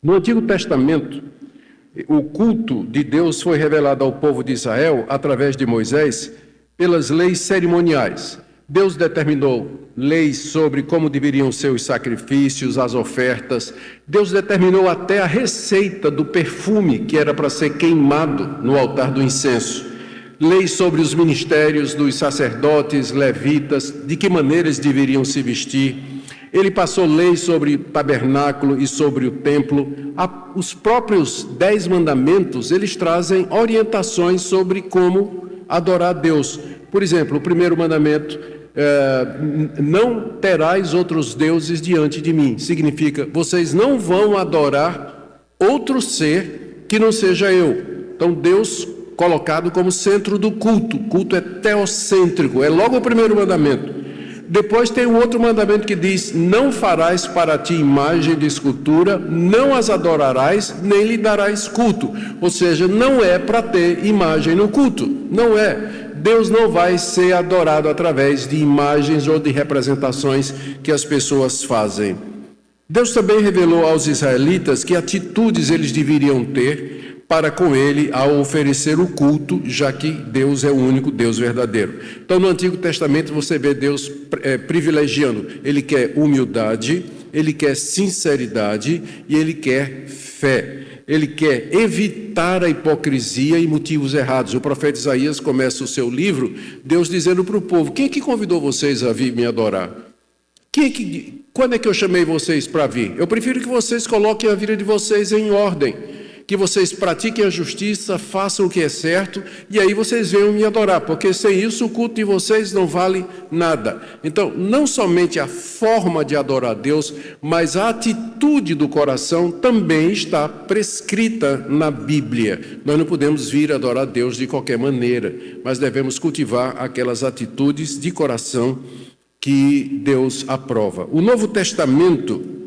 No Antigo Testamento, o culto de Deus foi revelado ao povo de Israel através de Moisés pelas leis cerimoniais. Deus determinou leis sobre como deveriam ser os sacrifícios, as ofertas. Deus determinou até a receita do perfume que era para ser queimado no altar do incenso. Leis sobre os ministérios dos sacerdotes, levitas, de que maneira eles deveriam se vestir. Ele passou leis sobre o tabernáculo e sobre o templo. Os próprios 10 mandamentos, eles trazem orientações sobre como adorar a Deus. Por exemplo, o primeiro mandamento, não terás outros deuses diante de mim. Significa, vocês não vão adorar outro ser que não seja eu. Então, Deus colocado como centro do culto. O culto é teocêntrico, é logo o primeiro mandamento. Depois tem um outro mandamento que diz: não farás para ti imagem de escultura, não as adorarás, nem lhe darás culto. Ou seja, não é para ter imagem no culto, não é. Deus não vai ser adorado através de imagens ou de representações que as pessoas fazem. Deus também revelou aos israelitas que atitudes eles deveriam ter para com ele ao oferecer o culto, já que Deus é o único Deus verdadeiro. Então, no Antigo Testamento, você vê Deus privilegiando. Ele quer humildade, ele quer sinceridade e ele quer fé. Ele quer evitar a hipocrisia e motivos errados. O profeta Isaías começa o seu livro, Deus dizendo para o povo: quem é que convidou vocês a vir me adorar? Quando é que eu chamei vocês para vir? Eu prefiro que vocês coloquem a vida de vocês em ordem, que vocês pratiquem a justiça, façam o que é certo, e aí vocês venham me adorar, porque sem isso o culto de vocês não vale nada. Então, não somente a forma de adorar a Deus, mas a atitude do coração também está prescrita na Bíblia. Nós não podemos vir adorar a Deus de qualquer maneira, mas devemos cultivar aquelas atitudes de coração que Deus aprova. O Novo Testamento,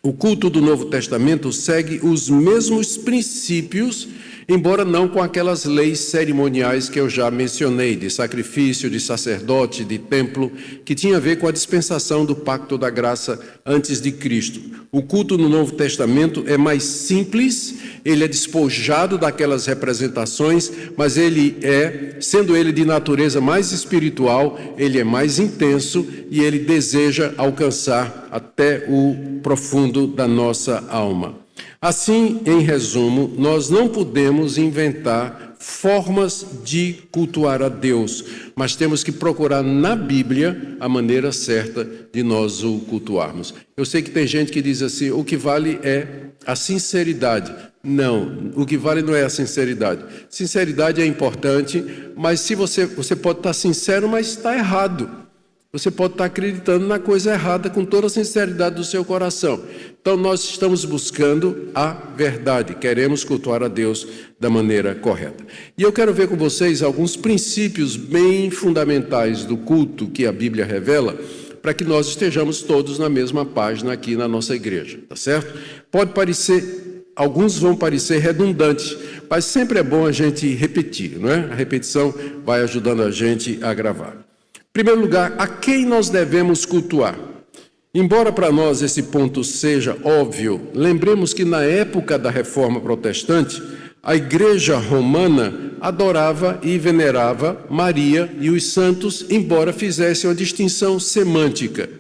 o culto do Novo Testamento segue os mesmos princípios, embora não com aquelas leis cerimoniais que eu já mencionei, de sacrifício, de sacerdote, de templo, que tinha a ver com a dispensação do pacto da graça antes de Cristo. O culto no Novo Testamento é mais simples, ele é despojado daquelas representações, mas sendo ele de natureza mais espiritual, ele é mais intenso e ele deseja alcançar até o profundo da nossa alma. Assim, em resumo, nós não podemos inventar formas de cultuar a Deus, mas temos que procurar na Bíblia a maneira certa de nós o cultuarmos. Eu sei que tem gente que diz assim: o que vale é a sinceridade. Não, o que vale não é a sinceridade. Sinceridade é importante, mas se você pode estar sincero, mas está errado. Você pode estar acreditando na coisa errada com toda a sinceridade do seu coração. Então, nós estamos buscando a verdade, queremos cultuar a Deus da maneira correta. E eu quero ver com vocês alguns princípios bem fundamentais do culto que a Bíblia revela, para que nós estejamos todos na mesma página aqui na nossa igreja, tá certo? Alguns vão parecer redundantes, mas sempre é bom a gente repetir, não é? A repetição vai ajudando a gente a gravar. Em primeiro lugar, a quem nós devemos cultuar? Embora para nós esse ponto seja óbvio, lembremos que na época da Reforma Protestante, a Igreja Romana adorava e venerava Maria e os santos, embora fizesse uma distinção semântica.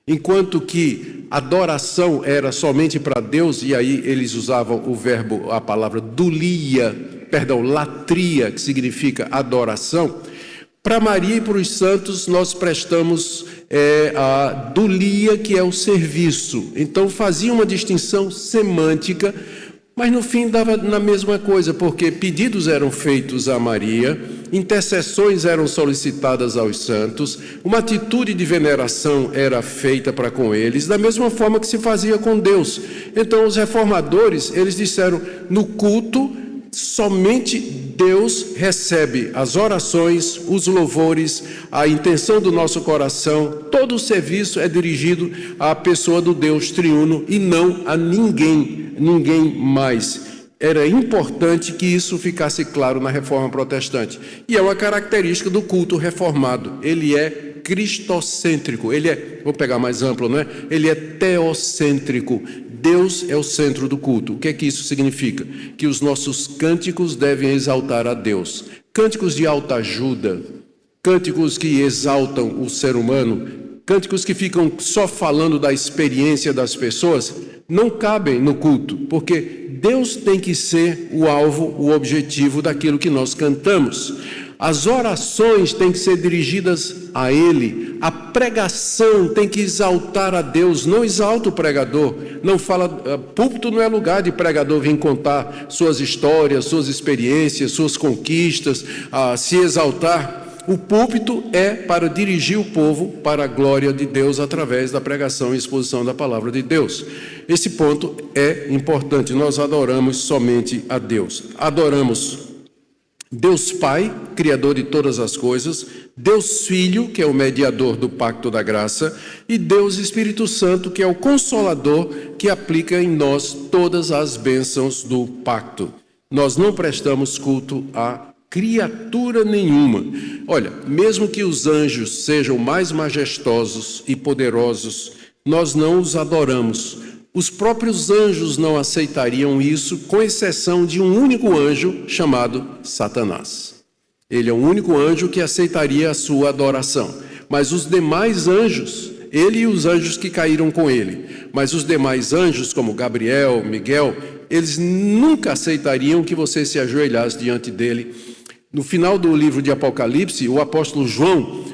Enquanto que adoração era somente para Deus, e aí eles usavam a palavra latria, que significa adoração. Para Maria e para os santos, nós prestamos a dulia, que é o serviço. Então, fazia uma distinção semântica, mas no fim dava na mesma coisa, porque pedidos eram feitos a Maria, intercessões eram solicitadas aos santos, uma atitude de veneração era feita para com eles, da mesma forma que se fazia com Deus. Então, os reformadores, eles disseram: no culto, somente Deus recebe as orações, os louvores, a intenção do nosso coração. Todo o serviço é dirigido à pessoa do Deus triuno e não a ninguém mais. Era importante que isso ficasse claro na Reforma Protestante. E é uma característica do culto reformado. Ele é cristocêntrico, vou pegar mais amplo, não é? Ele é teocêntrico. Deus é o centro do culto. O que é que isso significa? Que os nossos cânticos devem exaltar a Deus. Cânticos de alta ajuda, cânticos que exaltam o ser humano, cânticos que ficam só falando da experiência das pessoas, não cabem no culto, porque Deus tem que ser o alvo, o objetivo daquilo que nós cantamos. As orações têm que ser dirigidas a Ele. A pregação tem que exaltar a Deus, não exalta o pregador. Não fala, púlpito não é lugar de pregador vir contar suas histórias, suas experiências, suas conquistas, se exaltar. O púlpito é para dirigir o povo para a glória de Deus através da pregação e exposição da palavra de Deus. Esse ponto é importante. Nós adoramos somente a Deus. Adoramos Deus Pai, Criador de todas as coisas, Deus Filho, que é o mediador do pacto da graça, e Deus Espírito Santo, que é o Consolador, que aplica em nós todas as bênçãos do pacto. Nós não prestamos culto a criatura nenhuma. Olha, mesmo que os anjos sejam mais majestosos e poderosos, nós não os adoramos. Os próprios anjos não aceitariam isso, com exceção de um único anjo chamado Satanás. Ele é o único anjo que aceitaria a sua adoração. Mas os demais anjos, ele e os anjos que caíram com ele, mas os demais anjos, como Gabriel, Miguel, eles nunca aceitariam que você se ajoelhasse diante dele. No final do livro de Apocalipse, o apóstolo João,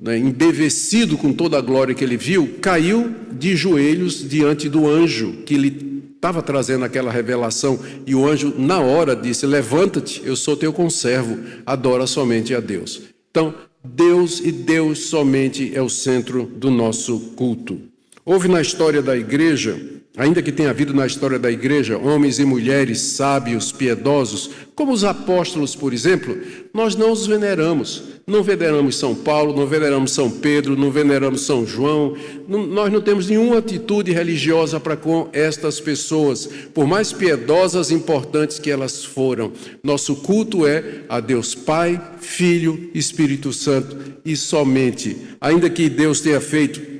embevecido com toda a glória que ele viu, caiu de joelhos diante do anjo que lhe estava trazendo aquela revelação, e o anjo na hora disse: levanta-te, eu sou teu conservo, adora somente a Deus. Então, Deus e Deus somente é o centro do nosso culto. Houve na história da igreja, ainda que tenha havido na história da igreja, homens e mulheres sábios, piedosos, como os apóstolos, por exemplo, nós não os veneramos. Não veneramos São Paulo, não veneramos São Pedro, não veneramos São João. Nós não temos nenhuma atitude religiosa para com estas pessoas, por mais piedosas e importantes que elas foram. Nosso culto é a Deus Pai, Filho, Espírito Santo e somente. Ainda que Deus tenha feito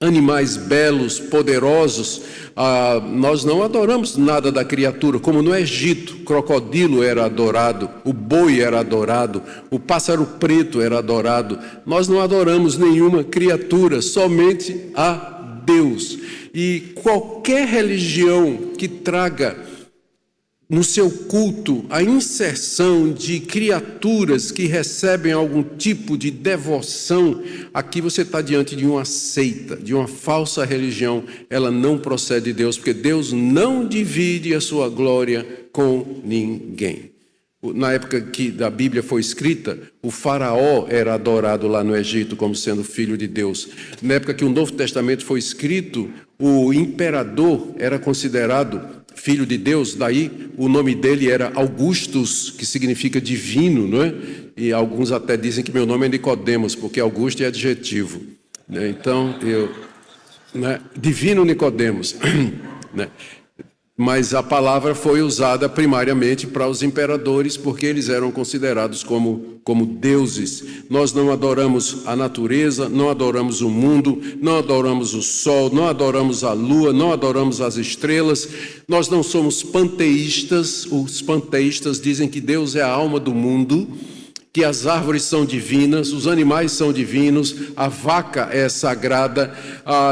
animais belos, poderosos, nós não adoramos nada da criatura, como no Egito, o crocodilo era adorado, o boi era adorado, o pássaro preto era adorado. Nós não adoramos nenhuma criatura, somente a Deus. E qualquer religião que traga no seu culto a inserção de criaturas que recebem algum tipo de devoção, aqui você está diante de uma seita, de uma falsa religião. Ela não procede de Deus, porque Deus não divide a sua glória com ninguém. Na época que a Bíblia foi escrita, o faraó era adorado lá no Egito como sendo filho de Deus. Na época que o Novo Testamento foi escrito, o imperador era considerado filho de Deus, daí o nome dele era Augustus, que significa divino, não é? E alguns até dizem que meu nome é Nicodemos, porque Augusto é adjetivo, né? Então, divino Nicodemos, né? Mas a palavra foi usada primariamente para os imperadores, porque eles eram considerados como deuses. Nós não adoramos a natureza, não adoramos o mundo, não adoramos o sol, não adoramos a lua, não adoramos as estrelas. Nós não somos panteístas. Os panteístas dizem que Deus é a alma do mundo, que as árvores são divinas, os animais são divinos, a vaca é sagrada.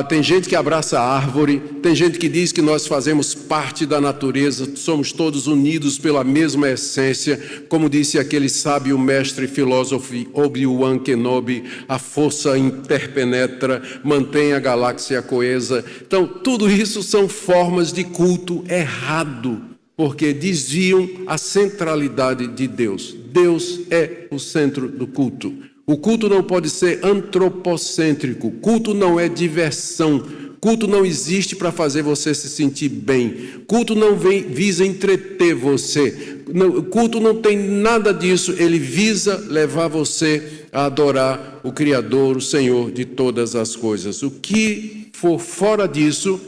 Tem gente que abraça a árvore, tem gente que diz que nós fazemos parte da natureza, somos todos unidos pela mesma essência, como disse aquele sábio mestre filósofo Obi-Wan Kenobi: a força interpenetra, mantém a galáxia coesa. Então, tudo isso são formas de culto errado, porque desviam a centralidade de Deus. Deus é o centro do culto. O culto não pode ser antropocêntrico. Culto não é diversão. Culto não existe para fazer você se sentir bem. Culto não visa entreter você. Culto não tem nada disso. Ele visa levar você a adorar o Criador, o Senhor de todas as coisas. O que for fora disso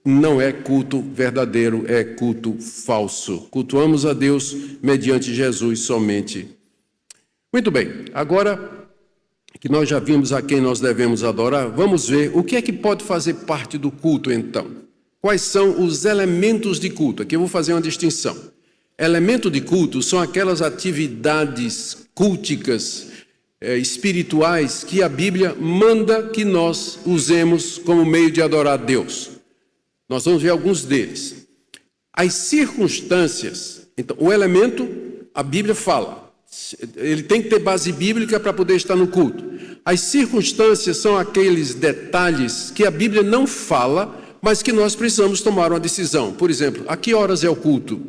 não é culto verdadeiro, é culto falso. Cultuamos a Deus mediante Jesus somente. Muito bem, agora que nós já vimos a quem nós devemos adorar, vamos ver o que é que pode fazer parte do culto então. Quais são os elementos de culto? Aqui eu vou fazer uma distinção. Elemento de culto são aquelas atividades culticas, espirituais, que a Bíblia manda que nós usemos como meio de adorar a Deus. Nós vamos ver alguns deles. As circunstâncias, então, o elemento, a Bíblia fala, ele tem que ter base bíblica para poder estar no culto. As circunstâncias são aqueles detalhes que a Bíblia não fala, mas que nós precisamos tomar uma decisão. Por exemplo, a que horas é o culto?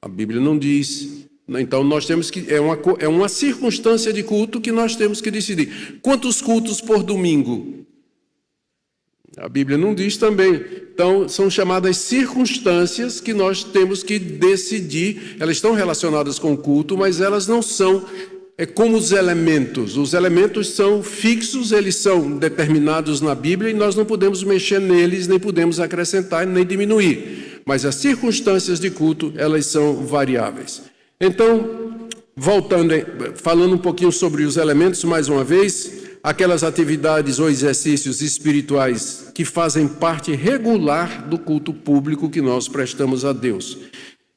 A Bíblia não diz. Então, nós temos que... É uma circunstância de culto que nós temos que decidir. Quantos cultos por domingo? A Bíblia não diz também. Então, são chamadas circunstâncias que nós temos que decidir. Elas estão relacionadas com o culto, mas elas não são como os elementos. Os elementos são fixos, eles são determinados na Bíblia e nós não podemos mexer neles, nem podemos acrescentar, nem diminuir. Mas as circunstâncias de culto, elas são variáveis. Então, falando um pouquinho sobre os elementos, mais uma vez, aquelas atividades ou exercícios espirituais que fazem parte regular do culto público que nós prestamos a Deus.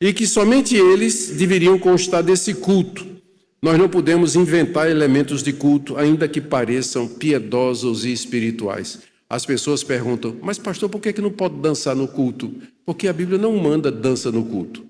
E que somente eles deveriam constar desse culto. Nós não podemos inventar elementos de culto, ainda que pareçam piedosos e espirituais. As pessoas perguntam, mas pastor, por que não pode dançar no culto? Porque a Bíblia não manda dança no culto.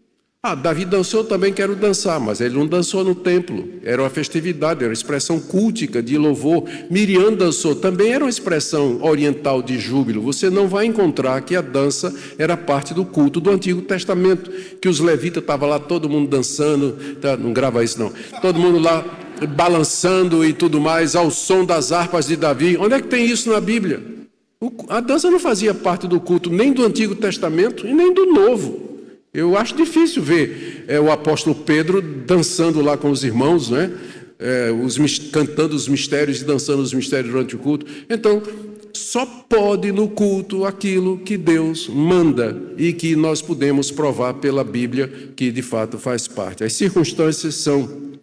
Davi dançou, também quero dançar, mas ele não dançou no templo. Era uma festividade, era uma expressão cultica de louvor. Miriam dançou, também era uma expressão oriental de júbilo. Você não vai encontrar que a dança era parte do culto do Antigo Testamento, que os levitas estavam lá, todo mundo dançando, não grava isso não, todo mundo lá balançando e tudo mais, ao som das harpas de Davi. Onde é que tem isso na Bíblia? A dança não fazia parte do culto nem do Antigo Testamento e nem do Novo. Eu acho difícil ver o apóstolo Pedro dançando lá com os irmãos, né? Cantando os mistérios e dançando os mistérios durante o culto. Então, só pode no culto aquilo que Deus manda e que nós podemos provar pela Bíblia que de fato faz parte. As circunstâncias são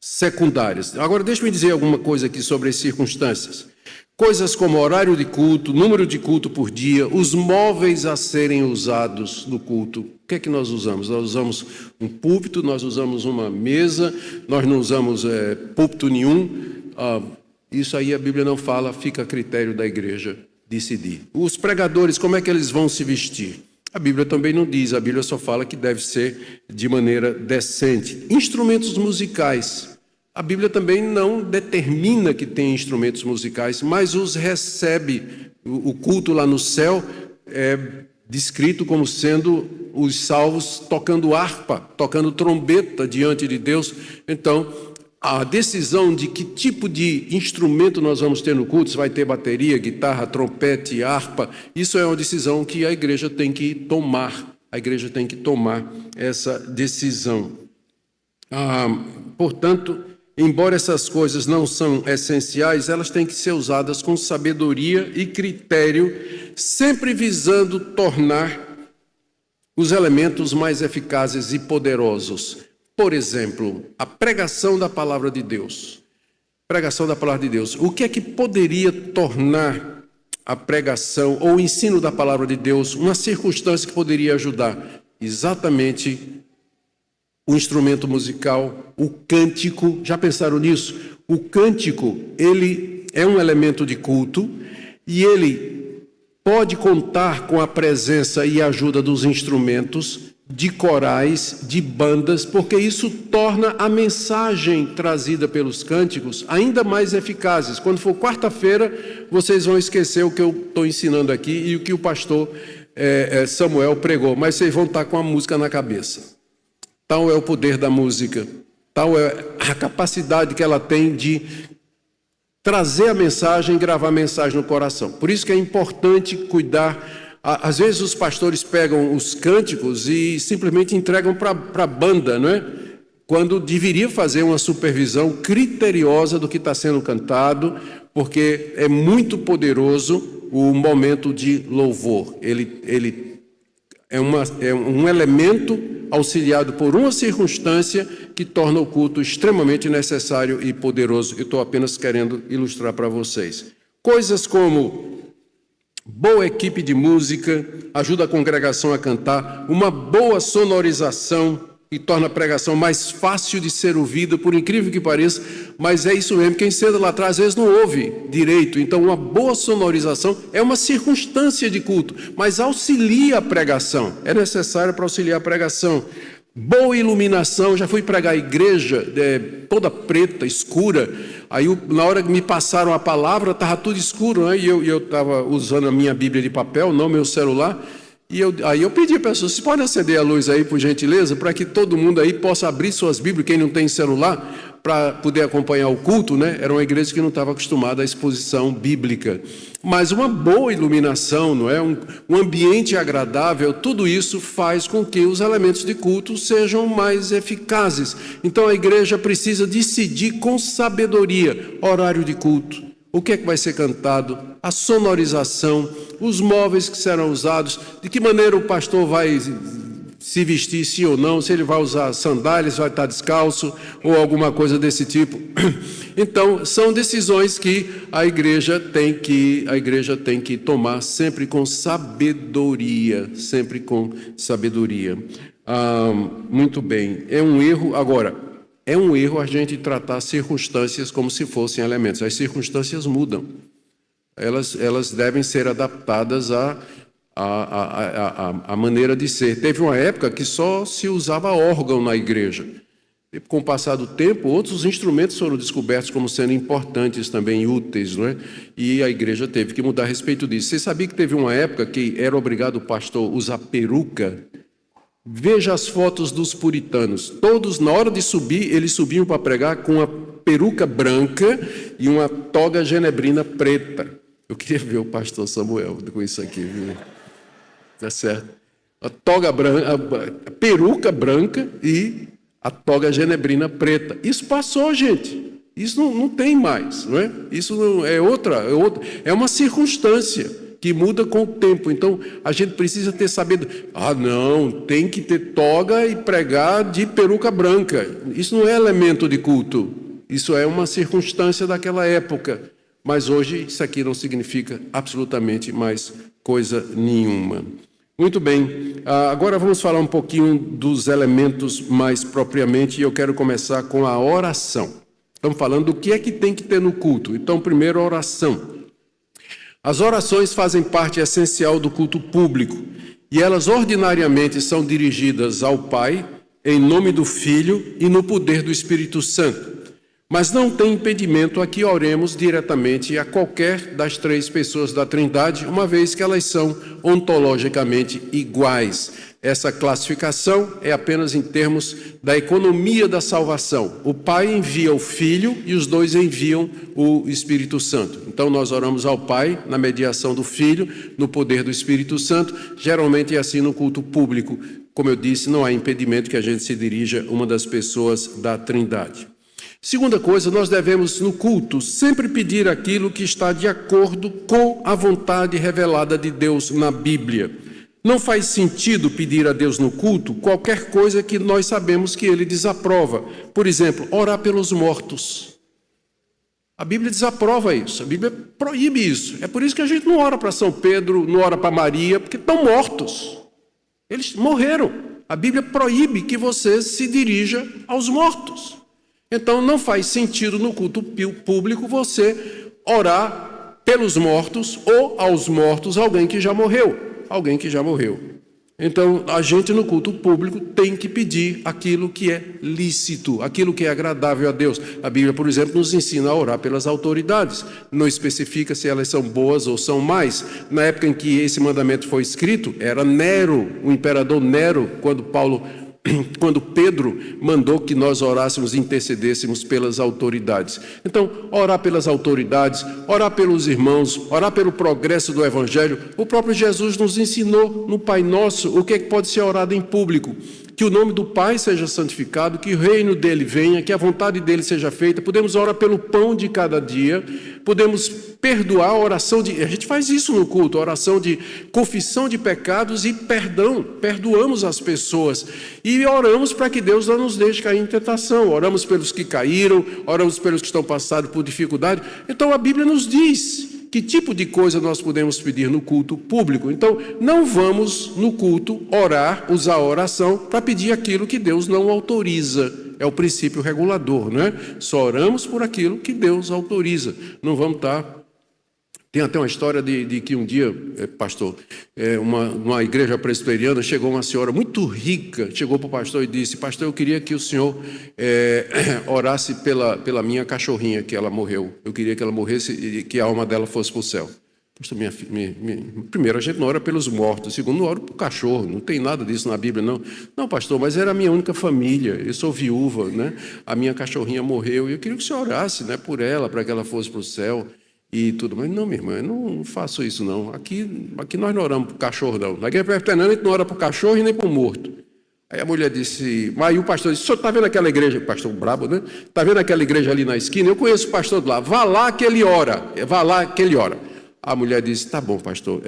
secundárias. Agora, deixa-me dizer alguma coisa aqui sobre as circunstâncias. Coisas como horário de culto, número de culto por dia, os móveis a serem usados no culto. O que é que nós usamos? Nós usamos um púlpito, nós usamos uma mesa, nós não usamos púlpito nenhum. Isso aí a Bíblia não fala, fica a critério da igreja decidir. Os pregadores, como é que eles vão se vestir? A Bíblia também não diz, a Bíblia só fala que deve ser de maneira decente. Instrumentos musicais. A Bíblia também não determina que tem instrumentos musicais, mas os recebe. O culto lá no céu é descrito como sendo os salvos tocando harpa, tocando trombeta diante de Deus. Então, a decisão de que tipo de instrumento nós vamos ter no culto, se vai ter bateria, guitarra, trompete, harpa, isso é uma decisão que a igreja tem que tomar. A igreja tem que tomar essa decisão. Portanto, embora essas coisas não são essenciais, elas têm que ser usadas com sabedoria e critério, sempre visando tornar os elementos mais eficazes e poderosos. Por exemplo, a pregação da palavra de Deus. Pregação da palavra de Deus. O que é que poderia tornar a pregação ou o ensino da palavra de Deus uma circunstância que poderia ajudar? Exatamente o instrumento musical, o cântico. Já pensaram nisso? O cântico, ele é um elemento de culto e ele pode contar com a presença e ajuda dos instrumentos, de corais, de bandas, porque isso torna a mensagem trazida pelos cânticos ainda mais eficazes. Quando for quarta-feira, vocês vão esquecer o que eu estou ensinando aqui e o que o pastor Samuel pregou, mas vocês vão estar com a música na cabeça. Tal é o poder da música, tal é a capacidade que ela tem de trazer a mensagem, gravar a mensagem no coração. Por isso que é importante cuidar. Às vezes os pastores pegam os cânticos e simplesmente entregam para a banda, não é? Quando deveria fazer uma supervisão criteriosa do que está sendo cantado, porque é muito poderoso o momento de louvor. Ele é um elemento auxiliado por uma circunstância que torna o culto extremamente necessário e poderoso. Eu estou apenas querendo ilustrar para vocês. Coisas como boa equipe de música ajuda a congregação a cantar, uma boa sonorização que torna a pregação mais fácil de ser ouvida, por incrível que pareça, mas é isso mesmo, quem senta lá atrás às vezes não ouve direito, então uma boa sonorização é uma circunstância de culto, mas auxilia a pregação, é necessário para auxiliar a pregação. Boa iluminação, já fui pregar a igreja toda preta, escura, aí na hora que me passaram a palavra estava tudo escuro, né? E eu estava usando a minha Bíblia de papel, não meu celular. Aí eu pedi a pessoa, vocês podem acender a luz aí, por gentileza, para que todo mundo aí possa abrir suas Bíblias, quem não tem celular, para poder acompanhar o culto, né? Era uma igreja que não estava acostumada à exposição bíblica. Mas uma boa iluminação, não é? Um ambiente agradável, tudo isso faz com que os elementos de culto sejam mais eficazes. Então a igreja precisa decidir com sabedoria horário de culto. O que é que vai ser cantado, a sonorização, os móveis que serão usados, de que maneira o pastor vai se vestir, sim ou não, se ele vai usar sandálias, vai estar descalço ou alguma coisa desse tipo. Então, são decisões que a igreja tem que tomar sempre com sabedoria, sempre com sabedoria. Muito bem, é um erro, agora... É um erro a gente tratar circunstâncias como se fossem elementos. As circunstâncias mudam. Elas devem ser adaptadas à maneira de ser. Teve uma época que só se usava órgão na igreja. E, com o passar do tempo, outros instrumentos foram descobertos como sendo importantes também, úteis, não é? E a igreja teve que mudar a respeito disso. Você sabia que teve uma época que era obrigado o pastor a usar peruca? Veja as fotos dos puritanos. Todos, na hora de subir, eles subiam para pregar com uma peruca branca e uma toga genebrina preta. Eu queria ver o pastor Samuel com isso aqui, viu? Tá certo? A toga branca, a peruca branca e a toga genebrina preta. Isso passou, gente. Isso não tem mais, não é? Isso não é uma circunstância que muda com o tempo. Então, a gente precisa ter sabido, não, tem que ter toga e pregar de peruca branca. Isso não é elemento de culto, isso é uma circunstância daquela época. Mas hoje isso aqui não significa absolutamente mais coisa nenhuma. Muito bem, agora vamos falar um pouquinho dos elementos mais propriamente, e eu quero começar com a oração. Estamos falando do que é que tem que ter no culto. Então, primeiro, a oração. As orações fazem parte essencial do culto público e elas ordinariamente são dirigidas ao Pai, em nome do Filho e no poder do Espírito Santo. Mas não tem impedimento a que oremos diretamente a qualquer das três pessoas da Trindade, uma vez que elas são ontologicamente iguais. Essa classificação é apenas em termos da economia da salvação. O Pai envia o Filho e os dois enviam o Espírito Santo. Então nós oramos ao Pai na mediação do Filho, no poder do Espírito Santo. Geralmente é assim no culto público. Como eu disse, não há impedimento que a gente se dirija a uma das pessoas da Trindade. Segunda coisa, nós devemos no culto sempre pedir aquilo que está de acordo com a vontade revelada de Deus na Bíblia. Não faz sentido pedir a Deus no culto qualquer coisa que nós sabemos que Ele desaprova. Por exemplo, orar pelos mortos. A Bíblia desaprova isso, a Bíblia proíbe isso. É por isso que a gente não ora para São Pedro, não ora para Maria, porque estão mortos. Eles morreram. A Bíblia proíbe que você se dirija aos mortos. Então não faz sentido no culto público você orar pelos mortos ou aos mortos alguém que já morreu. Alguém que já morreu. Então, a gente no culto público tem que pedir aquilo que é lícito, aquilo que é agradável a Deus. A Bíblia, por exemplo, nos ensina a orar pelas autoridades. Não especifica se elas são boas ou são más. Na época em que esse mandamento foi escrito, era Nero, o imperador Nero, quando Pedro mandou que nós orássemos e intercedêssemos pelas autoridades. Então, orar pelas autoridades, orar pelos irmãos, orar pelo progresso do Evangelho. O próprio Jesus nos ensinou no Pai Nosso o que é que pode ser orado em público. Que o nome do Pai seja santificado, que o reino dele venha, que a vontade dele seja feita. Podemos orar pelo pão de cada dia, podemos perdoar a oração a gente faz isso no culto, a oração de confissão de pecados e perdão, perdoamos as pessoas e oramos para que Deus não nos deixe cair em tentação, oramos pelos que caíram, oramos pelos que estão passando por dificuldade. Então a Bíblia nos diz que tipo de coisa nós podemos pedir no culto público. Então, não vamos no culto orar, usar a oração para pedir aquilo que Deus não autoriza. É o princípio regulador, não é? Só oramos por aquilo que Deus autoriza. Não vamos estar... Tem até uma história de que um dia, pastor, uma igreja presbiteriana, chegou uma senhora muito rica, chegou para o pastor e disse: pastor, eu queria que o senhor orasse pela minha cachorrinha, que ela morreu. Eu queria que ela morresse e que a alma dela fosse para o céu. Pastor, primeiro, a gente não ora pelos mortos. Segundo, não ora para o cachorro. Não tem nada disso na Bíblia, não. Não, pastor, mas era a minha única família. Eu sou viúva, né? A minha cachorrinha morreu e eu queria que o senhor orasse, né, por ela, para que ela fosse para o céu. E tudo, mas não, minha irmã, eu não faço isso, não. Aqui nós não oramos para o cachorro, não. Na igreja presbiteriana, a gente não ora para o cachorro e nem para o morto. Aí a mulher disse, mas aí o pastor disse: o senhor está vendo aquela igreja, pastor brabo, né? Está vendo aquela igreja ali na esquina? Eu conheço o pastor de lá, vá lá que ele ora, vá lá que ele ora. A mulher disse: tá bom, pastor,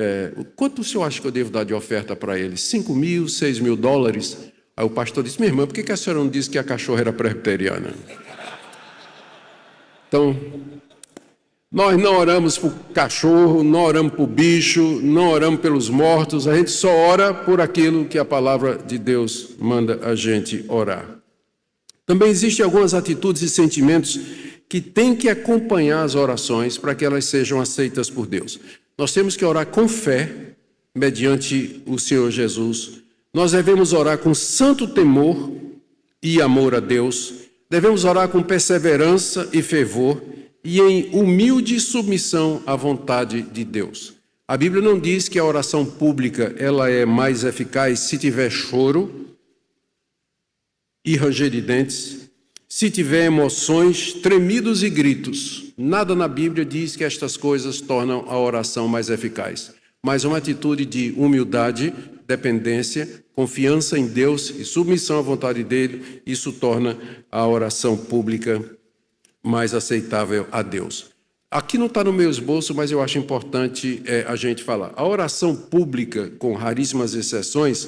quanto o senhor acha que eu devo dar de oferta para ele? 5 mil, 6 mil dólares? Aí o pastor disse: minha irmã, por que a senhora não disse que a cachorra era presbiteriana? Então... nós não oramos para o cachorro, não oramos para o bicho, não oramos pelos mortos, a gente só ora por aquilo que a palavra de Deus manda a gente orar. Também existem algumas atitudes e sentimentos que têm que acompanhar as orações para que elas sejam aceitas por Deus. Nós temos que orar com fé, mediante o Senhor Jesus. Nós devemos orar com santo temor e amor a Deus. Devemos orar com perseverança e fervor, e em humilde submissão à vontade de Deus. A Bíblia não diz que a oração pública ela é mais eficaz se tiver choro e ranger de dentes, se tiver emoções, tremidos e gritos. Nada na Bíblia diz que estas coisas tornam a oração mais eficaz. Mas uma atitude de humildade, dependência, confiança em Deus e submissão à vontade dele, isso torna a oração pública mais aceitável a Deus. Aqui não está no meu esboço, mas eu acho importante a gente falar. A oração pública, com raríssimas exceções,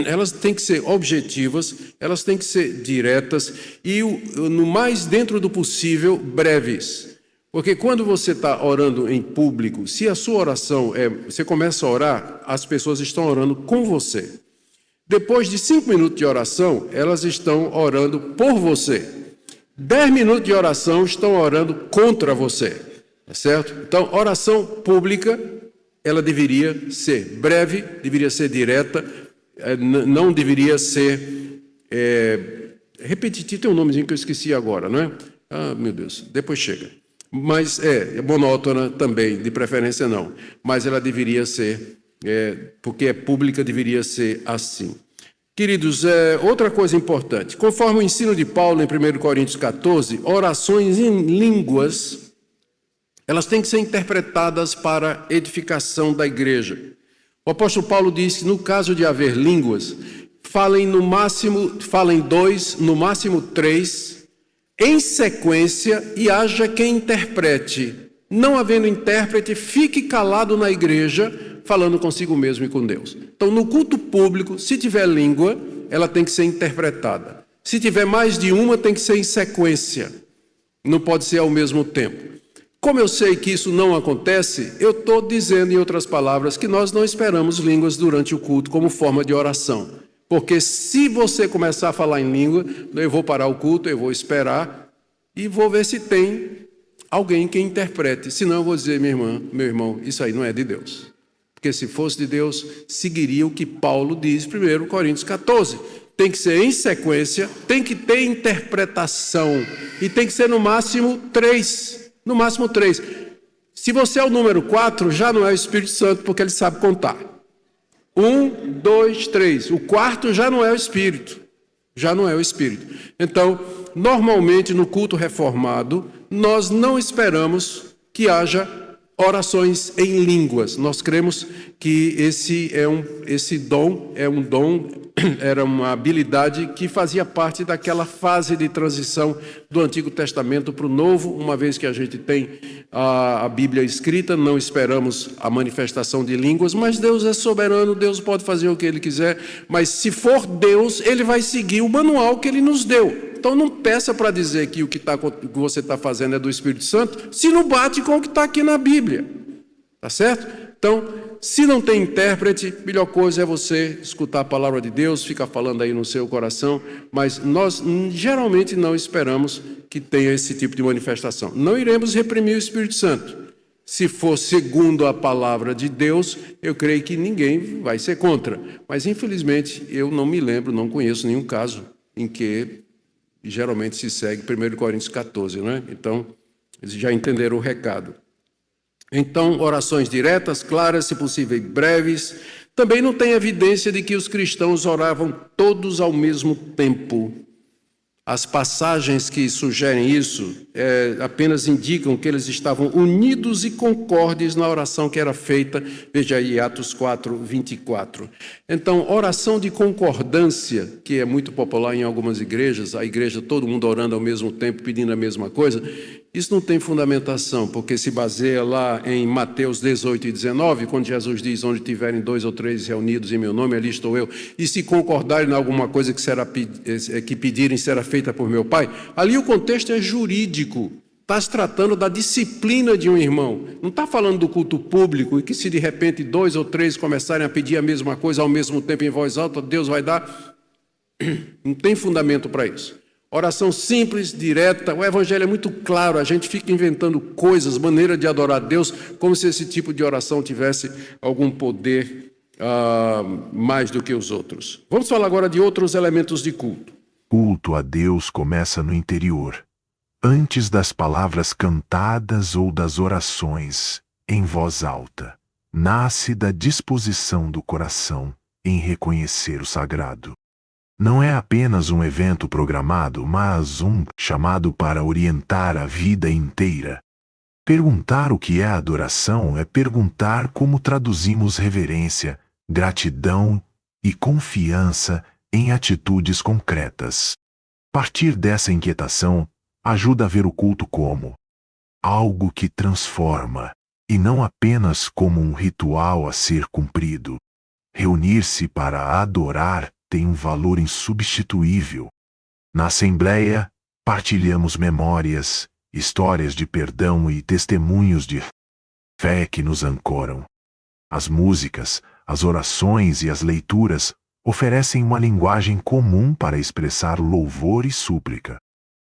elas têm que ser objetivas, elas têm que ser diretas e, no mais dentro do possível, breves. Porque quando você está orando em público, se a sua oração você começa a orar, as pessoas estão orando com você. Depois de 5 minutos de oração, elas estão orando por você. 10 minutos de oração estão orando contra você, tá certo? Então, oração pública, ela deveria ser breve, deveria ser direta, não deveria ser repetitivo. Tem um nomezinho que eu esqueci agora, não é? Ah, meu Deus, depois chega. Mas monótona também, de preferência não. Mas ela deveria ser, porque é pública, deveria ser assim. Queridos, outra coisa importante, conforme o ensino de Paulo em 1 Coríntios 14, orações em línguas, elas têm que ser interpretadas para edificação da igreja. O apóstolo Paulo diz que no caso de haver línguas, falem 2, no máximo 3, em sequência e haja quem interprete. Não havendo intérprete, fique calado na igreja, falando consigo mesmo e com Deus. Então, no culto público, se tiver língua, ela tem que ser interpretada. Se tiver mais de uma, tem que ser em sequência. Não pode ser ao mesmo tempo. Como eu sei que isso não acontece, eu estou dizendo, em outras palavras, que nós não esperamos línguas durante o culto como forma de oração. Porque se você começar a falar em língua, eu vou parar o culto, eu vou esperar e vou ver se tem alguém que interprete. Senão eu vou dizer: minha irmã, meu irmão, isso aí não é de Deus. Porque se fosse de Deus, seguiria o que Paulo diz em 1 Coríntios 14. Tem que ser em sequência, tem que ter interpretação e tem que ser no máximo 3. No máximo 3. Se você é o número 4, já não é o Espírito Santo, porque ele sabe contar. 1, 2, 3. O quarto já não é o Espírito. Já não é o Espírito. Então, normalmente no culto reformado, nós não esperamos que haja orações em línguas. Nós cremos que esse dom era uma habilidade que fazia parte daquela fase de transição do Antigo Testamento para o Novo. Uma vez que a gente tem a Bíblia escrita, não esperamos a manifestação de línguas, mas Deus é soberano, Deus pode fazer o que Ele quiser, mas se for Deus, Ele vai seguir o manual que Ele nos deu. Então não peça para dizer que o que você está fazendo é do Espírito Santo, se não bate com o que está aqui na Bíblia. Tá certo? Então, se não tem intérprete, melhor coisa é você escutar a palavra de Deus, ficar falando aí no seu coração, mas nós geralmente não esperamos que tenha esse tipo de manifestação. Não iremos reprimir o Espírito Santo. Se for segundo a palavra de Deus, eu creio que ninguém vai ser contra. Mas, infelizmente, eu não me lembro, não conheço nenhum caso em que geralmente se segue 1 Coríntios 14, não é? Então, eles já entenderam o recado. Então, orações diretas, claras, se possível breves. Também não tem evidência de que os cristãos oravam todos ao mesmo tempo. As passagens que sugerem isso apenas indicam que eles estavam unidos e concordes na oração que era feita. Veja aí Atos 4, 24. Então, oração de concordância, que é muito popular em algumas igrejas, a igreja todo mundo orando ao mesmo tempo, pedindo a mesma coisa, isso não tem fundamentação, porque se baseia lá em Mateus 18 e 19, quando Jesus diz, onde tiverem 2 ou 3 reunidos em meu nome, ali estou eu, e se concordarem em alguma coisa que pedirem será feita por meu Pai, ali o contexto é jurídico, está se tratando da disciplina de um irmão, não está falando do culto público, e que se de repente 2 ou 3 começarem a pedir a mesma coisa ao mesmo tempo em voz alta, Deus vai dar, não tem fundamento para isso. Oração simples, direta, o evangelho é muito claro, a gente fica inventando coisas, maneira de adorar a Deus, como se esse tipo de oração tivesse algum poder mais do que os outros. Vamos falar agora de outros elementos de culto. Culto a Deus começa no interior, antes das palavras cantadas ou das orações em voz alta. Nasce da disposição do coração em reconhecer o sagrado. Não é apenas um evento programado, mas um chamado para orientar a vida inteira. Perguntar o que é adoração é perguntar como traduzimos reverência, gratidão e confiança em atitudes concretas. Partir dessa inquietação ajuda a ver o culto como algo que transforma, e não apenas como um ritual a ser cumprido. Reunir-se para adorar tem um valor insubstituível. Na Assembleia, partilhamos memórias, histórias de perdão e testemunhos de fé que nos ancoram. As músicas, as orações e as leituras oferecem uma linguagem comum para expressar louvor e súplica.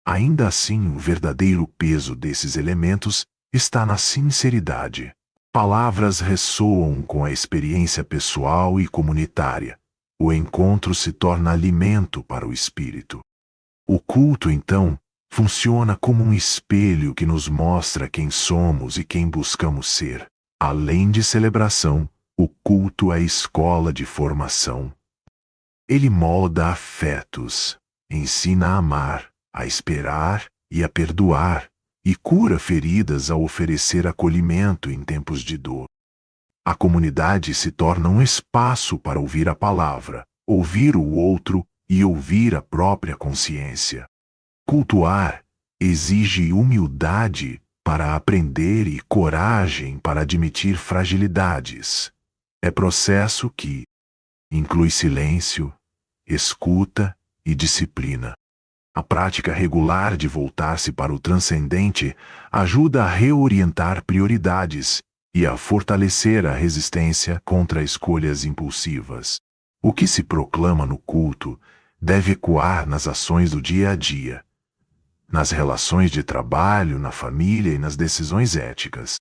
Ainda assim, o verdadeiro peso desses elementos está na sinceridade. Palavras ressoam com a experiência pessoal e comunitária. O encontro se torna alimento para o espírito. O culto, então, funciona como um espelho que nos mostra quem somos e quem buscamos ser. Além de celebração, o culto é escola de formação. Ele molda afetos, ensina a amar, a esperar e a perdoar, e cura feridas ao oferecer acolhimento em tempos de dor. A comunidade se torna um espaço para ouvir a palavra, ouvir o outro e ouvir a própria consciência. Cultuar exige humildade para aprender e coragem para admitir fragilidades. É processo que inclui silêncio, escuta e disciplina. A prática regular de voltar-se para o transcendente ajuda a reorientar prioridades e a fortalecer a resistência contra escolhas impulsivas. O que se proclama no culto deve ecoar nas ações do dia a dia, nas relações de trabalho, na família e nas decisões éticas.